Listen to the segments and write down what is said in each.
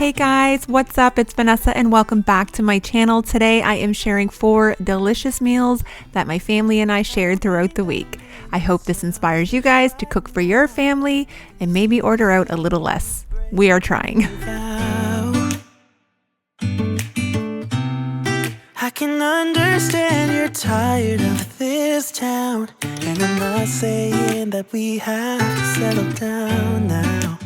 Hey guys, what's up? It's Vanessa and welcome back to my channel. Today I am sharing 4 delicious meals that my family and I shared throughout the week. I hope this inspires you guys to cook for your family and maybe order out a little less. We are trying. I can understand you're tired of this town, and I'm not saying that we have to settle down now.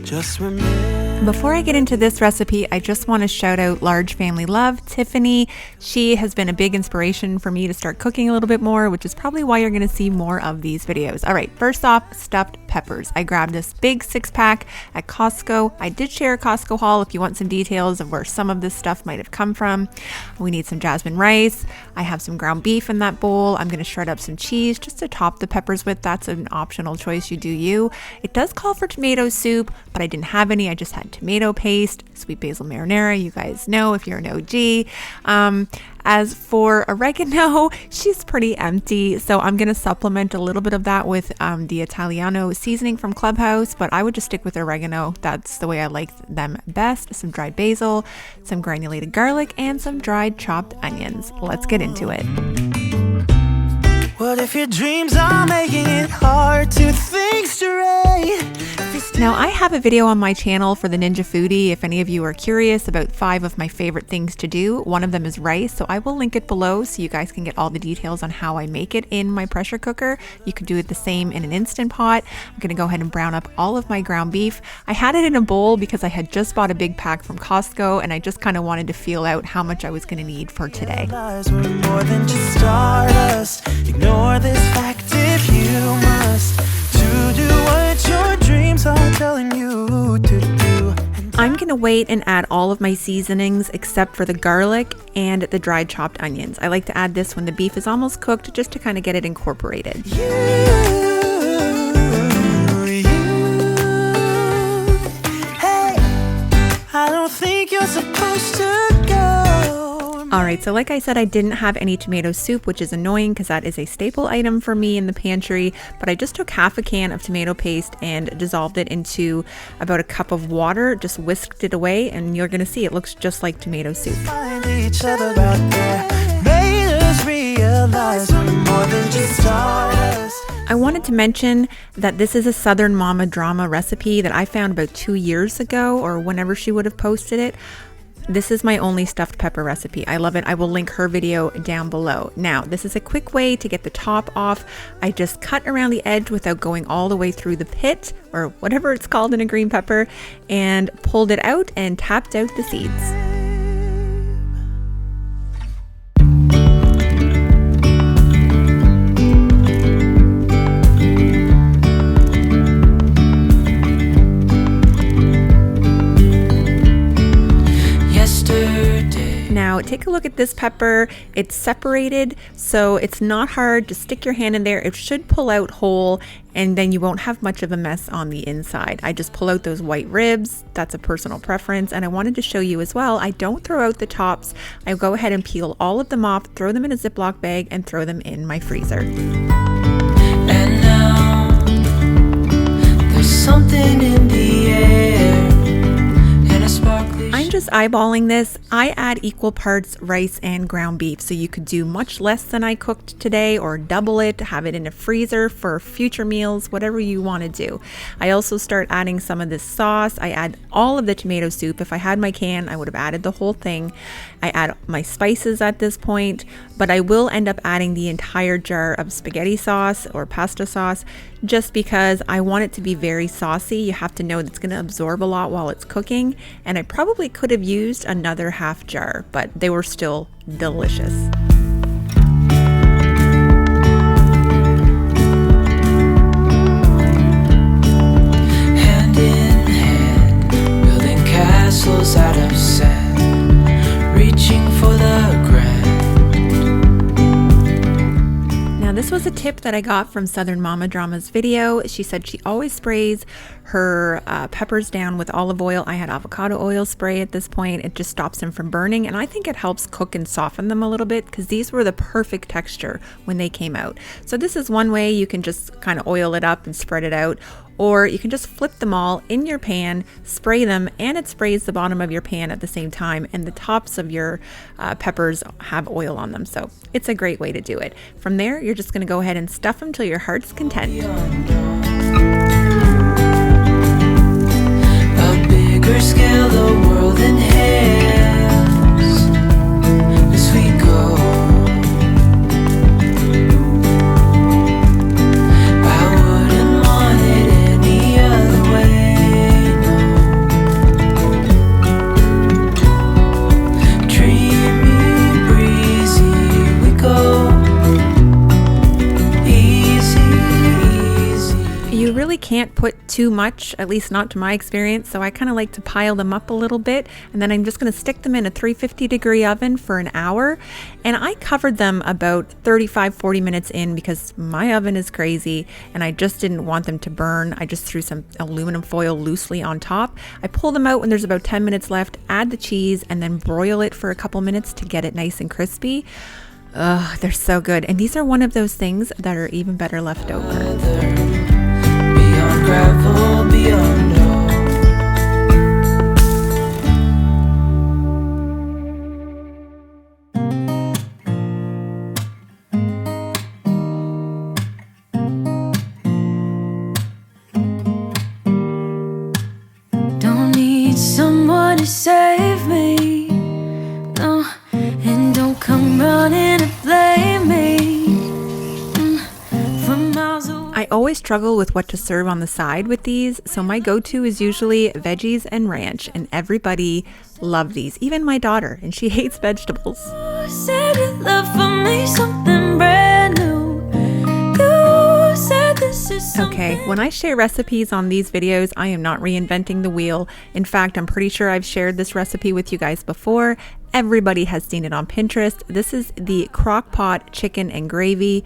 Just remember. Before I get into this recipe, I just want to shout out Large Family Love, Tiffany. She has been a big inspiration for me to start cooking a little bit more, which is probably why you're going to see more of these videos. All right, first off, stuffed peppers. I grabbed this big 6-pack at Costco. I did share a Costco haul if you want some details of where some of this stuff might have come from. We need some jasmine rice. I have some ground beef in that bowl. I'm going to shred up some cheese just to top the peppers with. That's an optional choice, you do you. It does call for tomato soup, but I didn't have any. I just had tomato paste, sweet basil marinara. You guys know if you're an OG. As for oregano, she's pretty empty, so I'm going to supplement a little bit of that with the Italiano seasoning from Clubhouse, but I would just stick with oregano. That's the way I like them best. Some dried basil, some granulated garlic, and some dried chopped onions. Let's get into it. What if your dreams are making it hard to think straight? Now, I have a video on my channel for the Ninja Foodie if any of you are curious about 5 of my favorite things to do. One of them is rice, so I will link it below so you guys can get all the details on how I make it in my pressure cooker. You could do it the same in an Instant Pot. I'm going to go ahead and brown up all of my ground beef. I had it in a bowl because I had just bought a big pack from Costco and I just kind of wanted to feel out how much I was going to need for today. Lies were more than just stardust. Ignore this fact if you must, to do what your dreams are telling you to do. I'm going to wait and add all of my seasonings except for the garlic and the dried chopped onions. I like to add this when the beef is almost cooked just to kind of get it incorporated. Hey, I don't think you're supposed to go. Alright, so like I said, I didn't have any tomato soup, which is annoying because that is a staple item for me in the pantry, but I just took half a can of tomato paste and dissolved it into about a cup of water, just whisked it away, and you're going to see it looks just like tomato soup. Find each other out there. Made us realize we're more than just stardust. I wanted to mention that this is a Southern Mama Drama recipe that I found about 2 years ago or whenever she would have posted it. This is my only stuffed pepper recipe. I love it. I will link her video down below. Now, this is a quick way to get the top off. I just cut around the edge without going all the way through the pit or whatever it's called in a green pepper and pulled it out and tapped out the seeds. Now take a look at this pepper. It's separated, so it's not hard. Just stick your hand in there. It should pull out whole, and then you won't have much of a mess on the inside. I just pull out those white ribs. That's a personal preference, and I wanted to show you as well, I don't throw out the tops. I go ahead and peel all of them off, throw them in a Ziploc bag, and throw them in my freezer. And now there's something in the air. I'm just eyeballing this. I add equal parts rice and ground beef, so you could do much less than I cooked today or double it, have it in a freezer for future meals, whatever you want to do. I also start adding some of this sauce. I add all of the tomato soup. If I had my can, I would have added the whole thing. I add my spices at this point, but I will end up adding the entire jar of spaghetti sauce or pasta sauce just because I want it to be very saucy. You have to know that it's going to absorb a lot while it's cooking, and I probably could have used another half jar, but they were still delicious. Hand in hand, building castles out of sand, reaching for the grand. Now this was a tip that I got from Southern Mama Drama's video. She said she always sprays her peppers down with olive oil. I had avocado oil spray at this point. It just stops them from burning, and I think it helps cook and soften them a little bit because these were the perfect texture when they came out. So this is one way you can just kind of oil it up and spread it out. or you can just flip them all in your pan, spray them, and it sprays the bottom of your pan at the same time, and the tops of your peppers have oil on them, so it's a great way to do it. From there, you're just going to go ahead and stuff them till your heart's content. A bigger scale, the world inhales as we go. Can't put too much, at least not to my experience, so I kind of like to pile them up a little bit, and then I'm just going to stick them in a 350-degree oven for an hour. And I covered them about 35-40 minutes in because my oven is crazy and I just didn't want them to burn. I just threw some aluminum foil loosely on top. I pull them out when there's about 10 minutes left, add the cheese, and then broil it for a couple minutes to get it nice and crispy. Ugh, they're so good, and these are one of those things that are even better left over. Gravel beyond all. Don't need someone to save me, no, and don't come running to blame me. From miles away. I always struggle with what to serve on the side with these, so my go-to is usually veggies and ranch, and everybody loved these, even my daughter, and she hates vegetables. Said you love for me something brand new. You said this is something. Okay, when I share recipes on these videos, I am not reinventing the wheel. In fact, I'm pretty sure I've shared this recipe with you guys before. Everybody has seen it on Pinterest. This is the Crockpot chicken and gravy.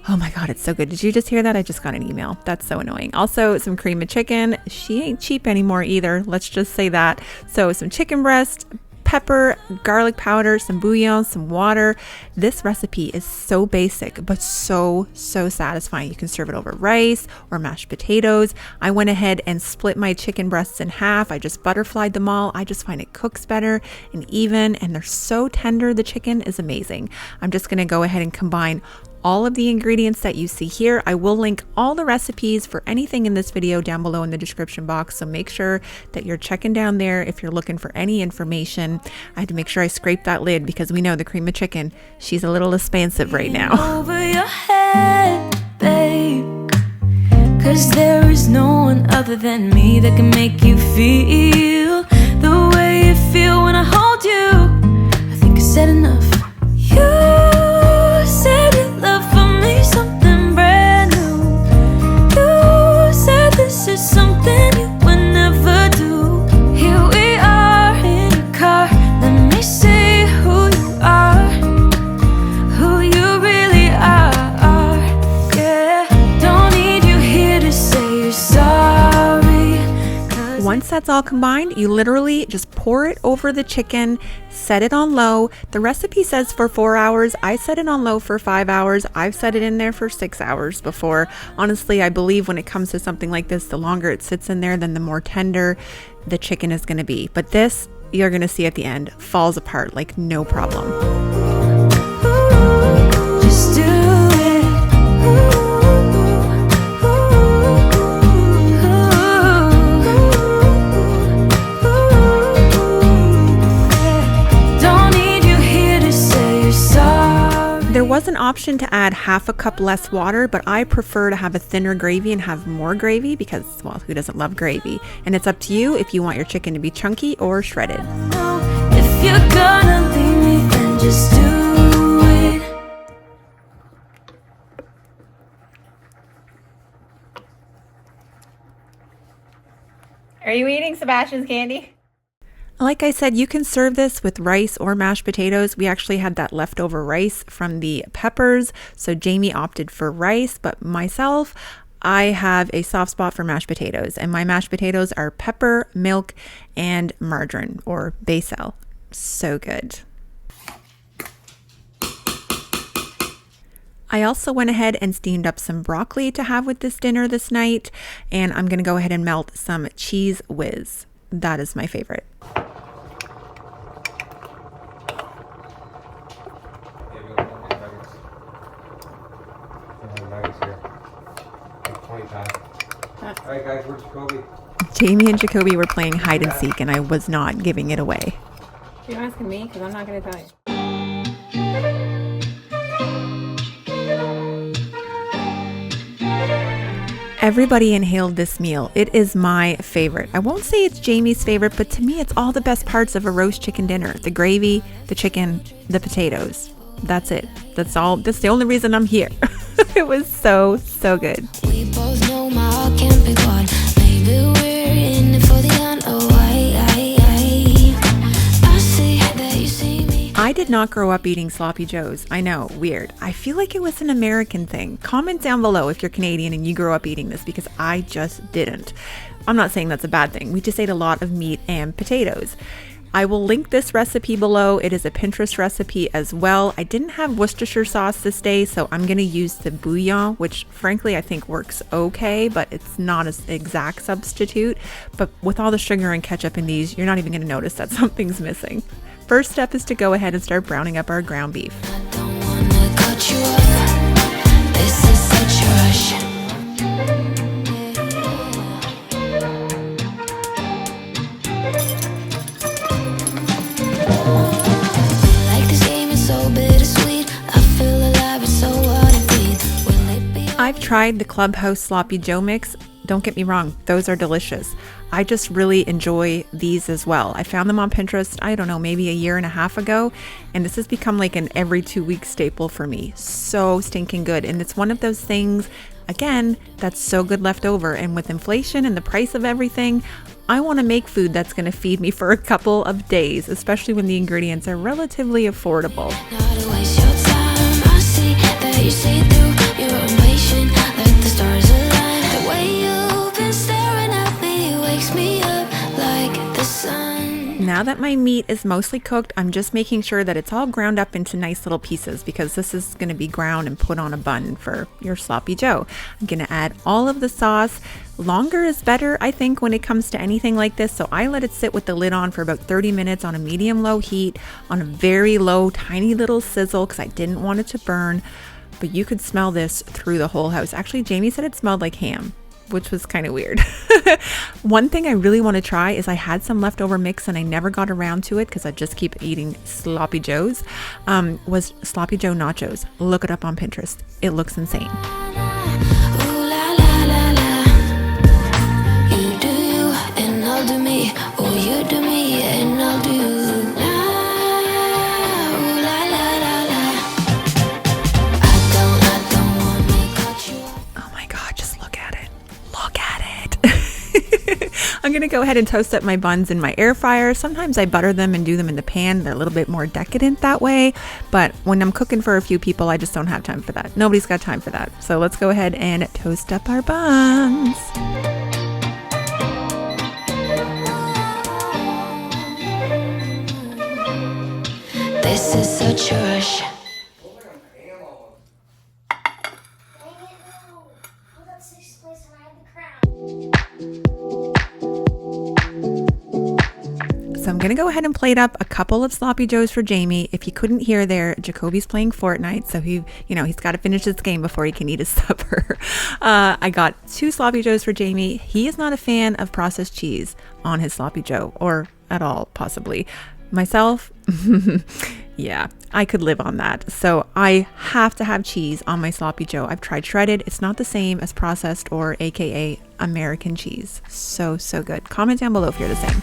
Oh my God, it's so good. Did you just hear that? I just got an email. That's so annoying. Also, some cream of chicken. She ain't cheap anymore either. Let's just say that. So some chicken breast, pepper, garlic powder, some bouillon, some water. This recipe is so basic, but so satisfying. You can serve it over rice or mashed potatoes. I went ahead and split my chicken breasts in half. I just butterflied them all. I just find it cooks better and even, and they're so tender. The chicken is amazing. I'm just gonna go ahead and combine all of the ingredients that you see here. I will link all the recipes for anything in this video down below in the description box, so make sure that you're checking down there if you're looking for any information. I had to make sure I scrape that lid because we know the cream of chicken, she's a little expansive right now. Over your head, babe, 'cause there is no one other than me that can make you feel the way you feel when I hold you. I think I said enough. You said you love for me something brand new. You said this is something you would never do. Here we are in your car. Let me see who you are, who you really are. Yeah, don't need you here to say you're sorry. Once that's all combined, you literally just pour it over the chicken, set it on low. The recipe says for 4 hours. I set it on low for 5 hours. I've set it in there for 6 hours before. Honestly, I believe when it comes to something like this, the longer it sits in there, then the more tender the chicken is going to be. But this, you're going to see at the end, falls apart like no problem. Just do it. There was an option to add half a cup less water, but I prefer to have a thinner gravy and have more gravy because, well, who doesn't love gravy? And it's up to you if you want your chicken to be chunky or shredded. If you're gonna leave me, then just do it. Are you eating Sebastian's candy? Like I said, you can serve this with rice or mashed potatoes. We actually had that leftover rice from the peppers, so Jamie opted for rice, but myself, I have a soft spot for mashed potatoes, and my mashed potatoes are pepper, milk, and margarine or basil. So good. I also went ahead and steamed up some broccoli to have with this dinner this night, and I'm gonna go ahead and melt some cheese whiz. That is my favorite. Alright guys, where's Jacoby? Jamie and Jacoby were playing hide and seek, and I was not giving it away. You're asking me because I'm not going to tell you. Everybody inhaled this meal. It is my favorite. I won't say it's Jamie's favorite, but to me, it's all the best parts of a roast chicken dinner. The gravy, the chicken, the potatoes. That's it. That's all. That's the only reason I'm here. It was so, so good. We both know my heart can't be bought. Maybe we're in it for the end. Oh, I see that you see me. I did not grow up eating sloppy joes. I know, weird. I feel like it was an American thing. Comment down below if you're Canadian and you grew up eating this, because I just didn't. I'm not saying that's a bad thing. We just ate a lot of meat and potatoes. I will link this recipe below. It is a Pinterest recipe as well. I didn't have Worcestershire sauce this day, so I'm going to use the bouillon, which frankly I think works okay, but it's not an exact substitute. But with all the sugar and ketchup in these, you're not even going to notice that something's missing. First step is to go ahead and start browning up our ground beef. I don't wanna cut you off. This is such a rush. Like this game is so bittersweet. I feel alive, it's so hard to breathe. Will it be I've tried the Clubhouse Sloppy Joe mix. Don't get me wrong, those are delicious. I just really enjoy these as well. I found them on Pinterest, I don't know, maybe a year and a half ago, and this has become like an every 2 week staple for me. So stinking good. And it's one of those things, again, that's so good left over. And with inflation and the price of everything, I want to make food that's going to feed me for a couple of days, especially when the ingredients are relatively affordable. not to waste your time? I see that you see through. You're impatient, like the stars align. The way you've been staring at me wakes me up like the sun. Now that my meat is mostly cooked, I'm just making sure that it's all ground up into nice little pieces, because this is going to be ground and put on a bun for your sloppy joe. I'm going to add all of the sauce. Longer is better, I think, when it comes to anything like this. So I let it sit with the lid on for about 30 minutes on a medium-low heat, on a very low, tiny little sizzle, because I didn't want it to burn. But you could smell this through the whole house. Actually, Jamie said it smelled like ham, which was kind of weird. One thing I really want to try is I had some leftover mix and I never got around to it because I just keep eating sloppy joes, was sloppy joe nachos. Look it up on Pinterest. It looks insane. Ooh la la la la. You do you and I'll do me. Oh, you do me and I'll do you. Ooh la la la la. I don't wanna cut you off. Oh my God, just look at it. Look at it. I'm going to go ahead and toast up my buns in my air fryer. Sometimes I butter them and do them in the pan. They're a little bit more decadent that way. But when I'm cooking for a few people, I just don't have time for that. Nobody's got time for that. So let's go ahead and toast up our buns. This is such a rush. So I'm going to go ahead and plate up a couple of sloppy joes for Jamie. If you couldn't hear there, Jacoby's playing Fortnite, so he's got to finish this game before he can eat his supper. I got 2 sloppy joes for Jamie. He is not a fan of processed cheese on his sloppy joe, or at all, possibly. Myself, yeah, I could live on that. So I have to have cheese on my sloppy joe. I've tried shredded. It's not the same as processed or AKA American cheese. So, so good. Comment down below if you're the same.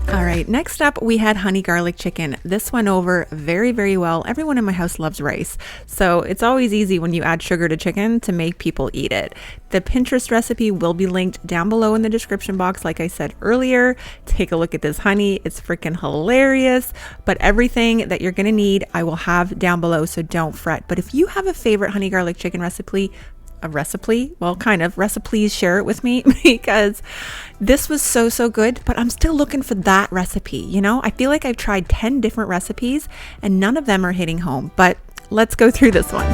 All right, next up we had honey garlic chicken. This went over very, very well. Everyone in my house loves rice, so it's always easy when you add sugar to chicken to make people eat it. The Pinterest recipe will be linked down below in the description box, like I said earlier. Take a look at this honey. It's freaking hilarious, but everything that you're gonna need I will have down below, so don't fret. But if you have a favorite honey garlic chicken recipe, a recipe. Well, kind of please share it with me because this was so good, but I'm still looking for that recipe. You know, I feel like I've tried 10 different recipes and none of them are hitting home, but let's go through this one.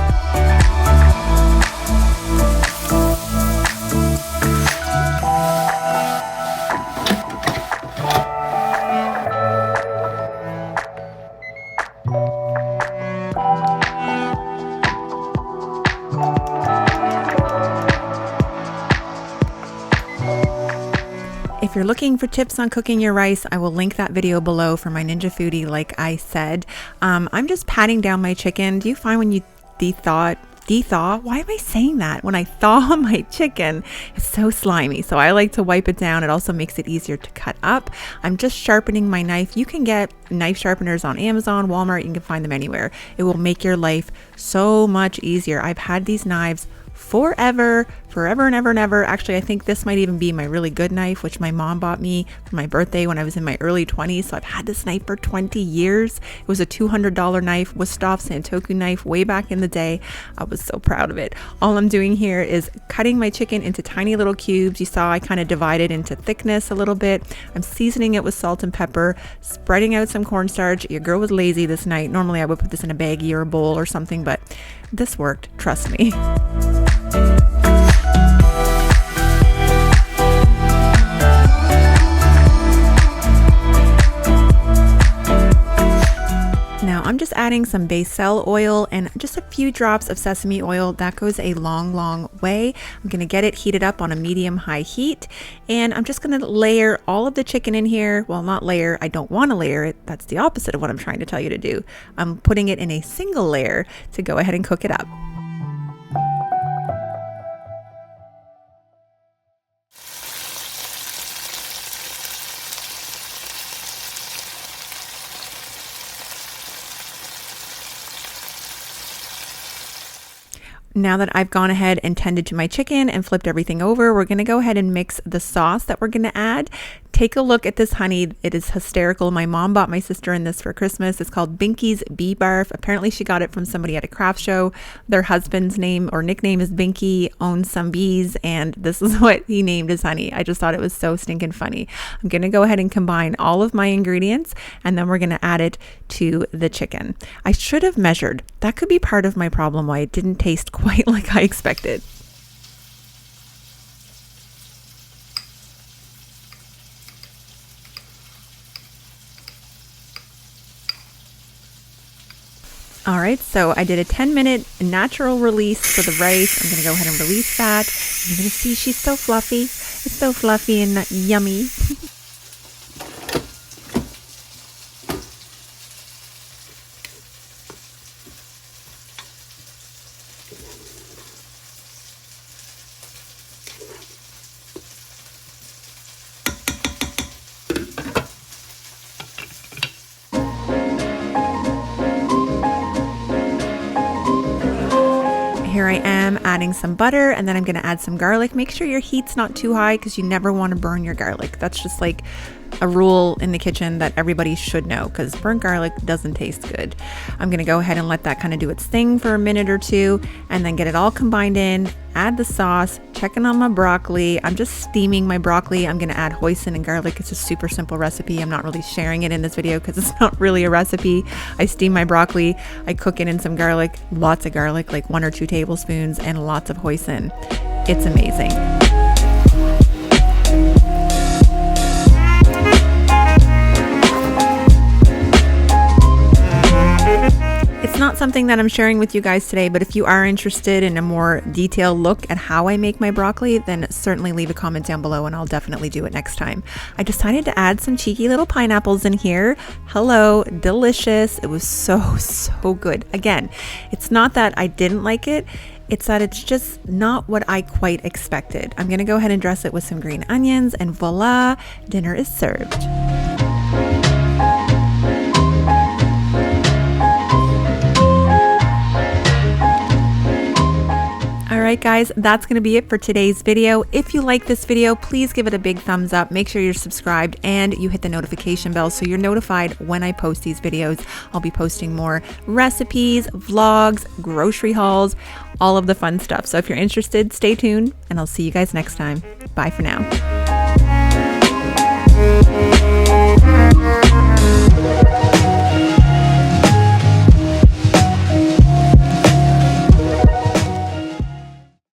If you're looking for tips on cooking your rice, I will link that video below for my Ninja Foodie, like I said. I'm just patting down my chicken. Do you find when you de-thaw, why am I saying that? When I thaw my chicken, it's so slimy. So I like to wipe it down. It also makes it easier to cut up. I'm just sharpening my knife. You can get knife sharpeners on Amazon, Walmart. You can find them anywhere. It will make your life so much easier. I've had these knives forever and ever. Actually, I think this might even be my really good knife, which my mom bought me for my birthday when I was in my early 20s. So I've had this knife for 20 years. It was a $200 knife, Wusthof Santoku knife way back in the day. I was so proud of it. All I'm doing here is cutting my chicken into tiny little cubes. You saw I kind of divided into thickness a little bit. I'm seasoning it with salt and pepper, spreading out some cornstarch. Your girl was lazy this night. Normally I would put this in a baggie or a bowl or something, but this worked, trust me. Now I'm just adding some basil oil and just a few drops of sesame oil. That goes a long way. I'm gonna get it heated up on a medium-high heat, and I'm just gonna layer all of the chicken in here. Well, not layer, I don't wanna layer it. That's the opposite of what I'm trying to tell you to do. I'm putting it in a single layer to go ahead and cook it up. Now that I've gone ahead and tended to my chicken and flipped everything over, we're going to go ahead and mix the sauce that we're going to add. Take a look at this honey. It is hysterical. My mom bought my sister in this for Christmas. It's called Binky's Bee Barf. Apparently she got it from somebody at a craft show. Their husband's name or nickname is Binky, owns some bees, and this is what he named his honey. I just thought it was so stinking funny. I'm going to go ahead and combine all of my ingredients, and then we're going to add it to the chicken. I should have measured. That could be part of my problem why it didn't taste quite like I expected. All right, so I did a 10-minute natural release for the rice. I'm gonna go ahead and release that. You're gonna see she's so fluffy. It's so fluffy and yummy. Here I am adding some butter, and then I'm going to add some garlic. Make sure your heat's not too high because you never want to burn your garlic. That's just like a rule in the kitchen that everybody should know because burnt garlic doesn't taste good. I'm going to go ahead and let that kind of do its thing for a minute or two and then get it all combined in, add the sauce, checking on my broccoli. I'm just steaming my broccoli. I'm going to add hoisin and garlic. It's a super simple recipe. I'm not really sharing it in this video because it's not really a recipe. I steam my broccoli. I cook it in some garlic, lots of garlic, like 1 or 2 tablespoons, and lots of hoisin. It's amazing. It's not something that I'm sharing with you guys today, but if you are interested in a more detailed look at how I make my broccoli, then certainly leave a comment down below and I'll definitely do it next time. I decided to add some cheeky little pineapples in here. Hello, delicious. It was so good. Again, it's not that I didn't like it. It's that it's just not what I quite expected. I'm gonna go ahead and dress it with some green onions, and voila, dinner is served. All right, right, guys, that's going to be it for today's video. If you like this video, please give it a big thumbs up. Make sure you're subscribed and you hit the notification bell so you're notified when I post these videos. I'll be posting more recipes, vlogs, grocery hauls, all of the fun stuff. So if you're interested, stay tuned and I'll see you guys next time. Bye for now.